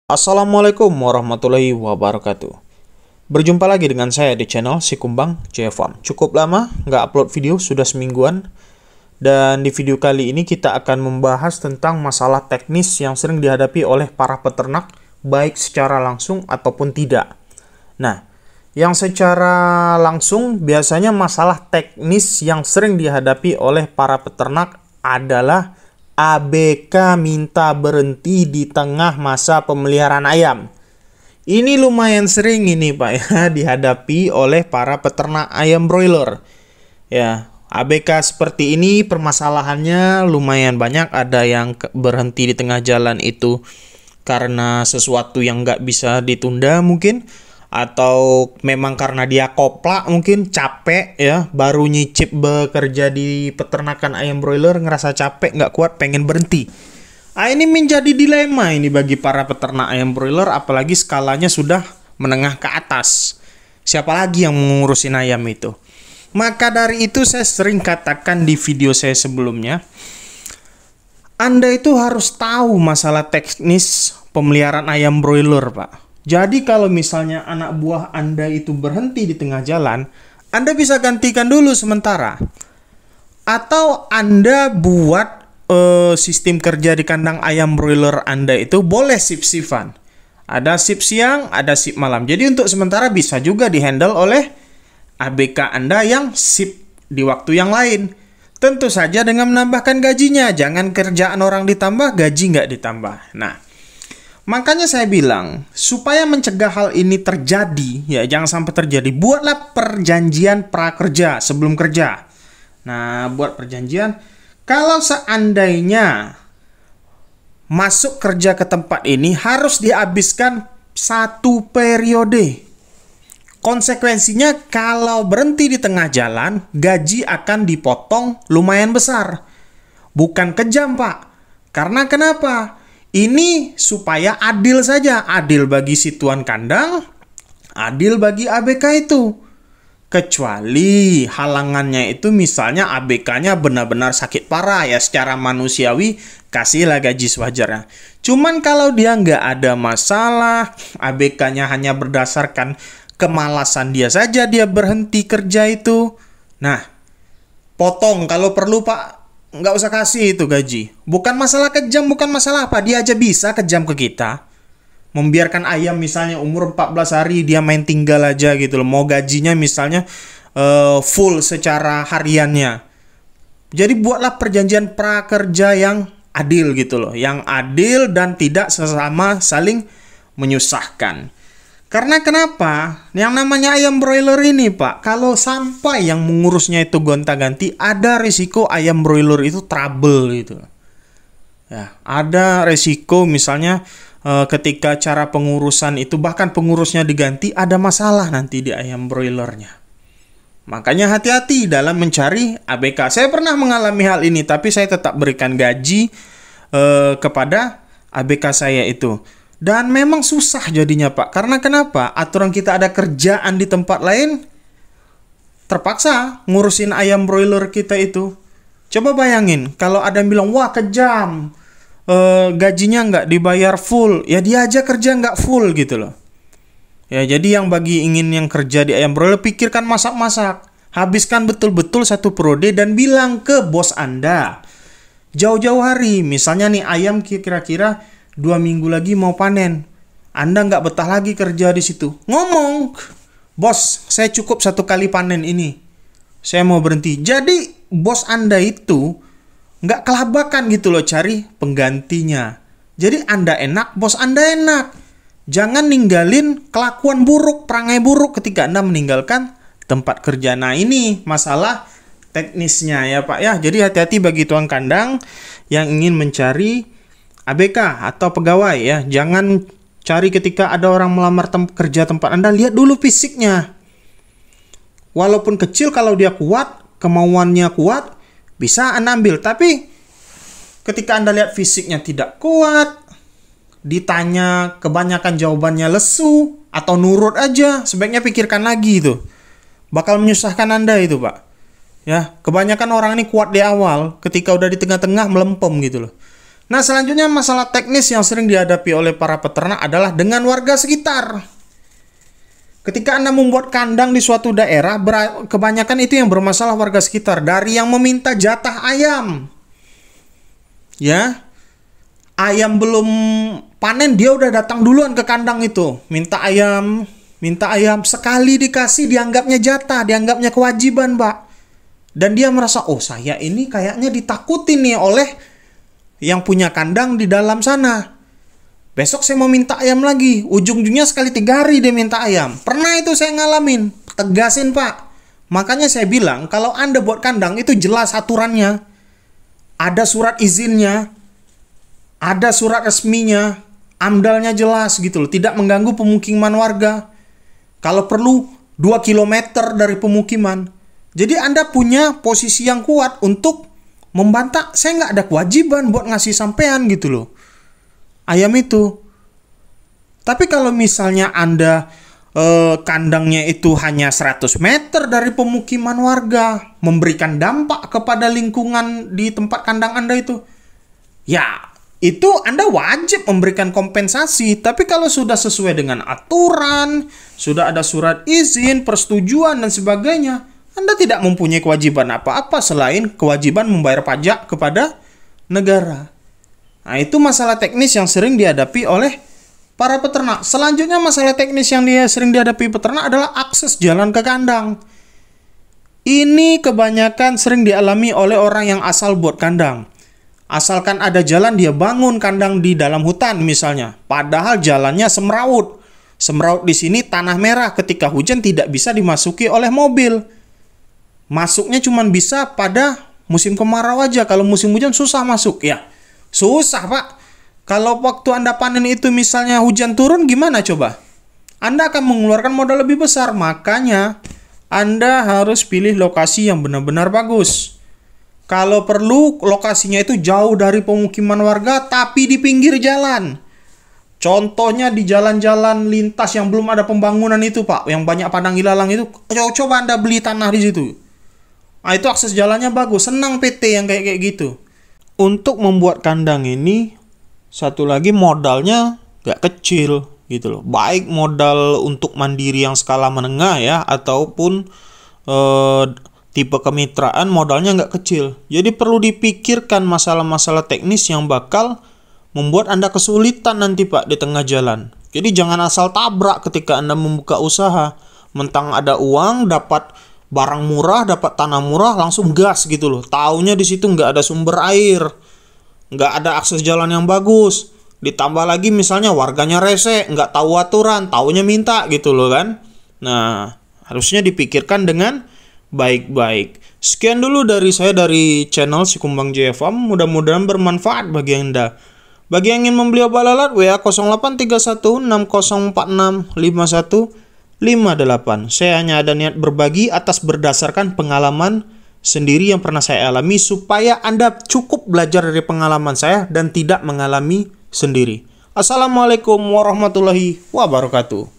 Assalamualaikum warahmatullahi wabarakatuh. Berjumpa lagi dengan saya di channel Si Kumbang JFarm. Cukup lama nggak upload video, sudah semingguan. Dan di video kali ini kita akan membahas tentang masalah teknis yang sering dihadapi oleh para peternak, baik secara langsung ataupun tidak. Nah, yang secara langsung biasanya masalah teknis yang sering dihadapi oleh para peternak adalah ABK minta berhenti di tengah masa pemeliharaan ayam. Ini lumayan sering ini Pak ya dihadapi oleh para peternak ayam broiler. Ya, ABK seperti ini permasalahannya lumayan banyak. Ada yang berhenti di tengah jalan itu karena sesuatu yang nggak bisa ditunda mungkin, atau memang karena dia koplak, mungkin capek ya, baru nyicip bekerja di peternakan ayam broiler, ngerasa capek, nggak kuat, pengen berhenti. Ini menjadi dilema ini bagi para peternak ayam broiler, apalagi skalanya sudah menengah ke atas. Siapa lagi yang mengurusin ayam itu? Maka dari itu saya sering katakan di video saya sebelumnya, Anda itu harus tahu masalah teknis pemeliharaan ayam broiler, Pak. Jadi kalau misalnya anak buah Anda itu berhenti di tengah jalan, Anda bisa gantikan dulu sementara. Atau Anda buat sistem kerja di kandang ayam broiler Anda itu boleh shift-shiftan. Ada shift siang, ada shift malam. Jadi untuk sementara bisa juga dihandle oleh ABK Anda yang shift di waktu yang lain. Tentu saja dengan menambahkan gajinya. Jangan kerjaan orang ditambah, gaji nggak ditambah. Nah, makanya saya bilang, supaya mencegah hal ini terjadi, ya jangan sampai terjadi, buatlah perjanjian prakerja sebelum kerja. Nah, buat perjanjian, kalau seandainya masuk kerja ke tempat ini, harus dihabiskan 1 periode. Konsekuensinya, kalau berhenti di tengah jalan, gaji akan dipotong lumayan besar. Bukan kejam, Pak. Karena kenapa? Ini supaya adil saja, adil bagi si tuan kandang, adil bagi ABK itu. Kecuali halangannya itu misalnya ABK-nya benar-benar sakit parah ya, secara manusiawi kasihlah gaji sewajarnya. Cuman kalau dia nggak ada masalah, ABK-nya hanya berdasarkan kemalasan dia saja, dia berhenti kerja itu. Nah, potong kalau perlu Pak. Nggak usah kasih itu gaji. Bukan masalah kejam, bukan masalah apa. Dia aja bisa kejam ke kita. Membiarkan ayam misalnya umur 14 hari dia main tinggal aja gitu loh. Mau gajinya misalnya full secara hariannya. Jadi buatlah perjanjian prakerja yang adil gitu loh. Yang adil dan tidak sesama saling menyusahkan. Karena kenapa? Yang namanya ayam broiler ini Pak, kalau sampai yang mengurusnya itu gonta-ganti, ada risiko ayam broiler itu trouble gitu. Ya, ada risiko misalnya ketika cara pengurusan itu, bahkan pengurusnya diganti, ada masalah nanti di ayam broilernya. Makanya hati-hati dalam mencari ABK. Saya pernah mengalami hal ini, tapi saya tetap berikan gaji kepada ABK saya itu. Dan memang susah jadinya Pak. Karena kenapa? Aturan kita ada kerjaan di tempat lain, terpaksa ngurusin ayam broiler kita itu. Coba bayangin, kalau ada yang bilang, wah kejam, gajinya nggak dibayar full. Ya dia aja kerja nggak full gitu loh. Ya jadi yang bagi ingin yang kerja di ayam broiler, pikirkan masak-masak. Habiskan betul-betul 1 periode dan bilang ke bos Anda. Jauh-jauh hari, misalnya nih ayam kira-kira 2 minggu lagi mau panen. Anda nggak betah lagi kerja di situ. Ngomong, bos, saya cukup 1 kali panen ini. Saya mau berhenti. Jadi bos Anda itu nggak kelabakan gitu loh cari penggantinya. Jadi Anda enak, bos Anda enak. Jangan ninggalin kelakuan buruk, perangai buruk ketika Anda meninggalkan tempat kerja. Nah ini masalah teknisnya ya Pak ya. Jadi hati-hati bagi tuan kandang yang ingin mencari ABK atau pegawai ya. Jangan cari ketika ada orang melamar kerja tempat Anda, lihat dulu fisiknya. Walaupun kecil, kalau dia kuat, kemauannya kuat, bisa Anda ambil. Tapi ketika Anda lihat fisiknya tidak kuat, ditanya kebanyakan jawabannya lesu atau nurut aja, sebaiknya pikirkan lagi itu. Bakal menyusahkan Anda itu Pak. Ya, kebanyakan orang ini kuat di awal, ketika udah di tengah-tengah melempem gitu loh. Nah, selanjutnya masalah teknis yang sering dihadapi oleh para peternak adalah dengan warga sekitar. Ketika Anda membuat kandang di suatu daerah, kebanyakan itu yang bermasalah warga sekitar. Dari yang meminta jatah ayam. Ya, ayam belum panen, dia udah datang duluan ke kandang itu. Minta ayam. Sekali dikasih dianggapnya jatah, dianggapnya kewajiban, Pak. Dan dia merasa, oh saya ini kayaknya ditakutin nih oleh yang punya kandang di dalam sana. Besok saya mau minta ayam lagi. Ujung-ujungnya sekali 3 hari dia minta ayam. Pernah itu saya ngalamin. Tegasin, Pak. Makanya saya bilang, kalau Anda buat kandang itu jelas aturannya. Ada surat izinnya. Ada surat resminya. AMDALnya jelas gitu loh. Tidak mengganggu pemukiman warga. Kalau perlu 2 kilometer dari pemukiman. Jadi Anda punya posisi yang kuat untuk membantah. Saya nggak ada kewajiban buat ngasih sampean gitu loh ayam itu. Tapi kalau misalnya Anda kandangnya itu hanya 100 meter dari pemukiman warga, memberikan dampak kepada lingkungan di tempat kandang Anda itu, ya itu Anda wajib memberikan kompensasi. Tapi kalau sudah sesuai dengan aturan, sudah ada surat izin, persetujuan dan sebagainya, Anda tidak mempunyai kewajiban apa-apa selain kewajiban membayar pajak kepada negara. Nah, itu masalah teknis yang sering dihadapi oleh para peternak. Selanjutnya masalah teknis yang sering dihadapi peternak adalah akses jalan ke kandang. Ini kebanyakan sering dialami oleh orang yang asal buat kandang. Asalkan ada jalan, dia bangun kandang di dalam hutan misalnya. Padahal jalannya semraut. Semraut di sini tanah merah, ketika hujan tidak bisa dimasuki oleh mobil. Masuknya cuma bisa pada musim kemarau aja. Kalau musim hujan susah masuk ya. Susah, Pak. Kalau waktu Anda panen itu misalnya hujan turun, gimana coba? Anda akan mengeluarkan modal lebih besar. Makanya Anda harus pilih lokasi yang benar-benar bagus. Kalau perlu lokasinya itu jauh dari pemukiman warga tapi di pinggir jalan. Contohnya di jalan-jalan lintas yang belum ada pembangunan itu, Pak, yang banyak padang ilalang itu. Coba Anda beli tanah di situ. Nah, itu akses jalannya bagus. Senang PT yang kayak gitu. Untuk membuat kandang ini, satu lagi modalnya gak kecil gitu loh. Baik modal untuk mandiri yang skala menengah ya, ataupun tipe kemitraan, modalnya gak kecil. Jadi perlu dipikirkan masalah-masalah teknis yang bakal membuat Anda kesulitan nanti, Pak, di tengah jalan. Jadi jangan asal tabrak ketika Anda membuka usaha. Mentang ada uang, dapat barang murah, dapat tanah murah, langsung gas gitu loh. Taunya di situ nggak ada sumber air, nggak ada akses jalan yang bagus. Ditambah lagi misalnya warganya rese, nggak tahu aturan, taunya minta gitu loh kan. Nah, harusnya dipikirkan dengan baik-baik. Sekian dulu dari saya dari channel Sikumbang JFM. Mudah-mudahan bermanfaat bagi Anda. Bagi yang ingin membeli obat lalat, WA 083160465158. Saya hanya ada niat berbagi atas berdasarkan pengalaman sendiri yang pernah saya alami, supaya Anda cukup belajar dari pengalaman saya dan tidak mengalami sendiri. Assalamualaikum warahmatullahi wabarakatuh.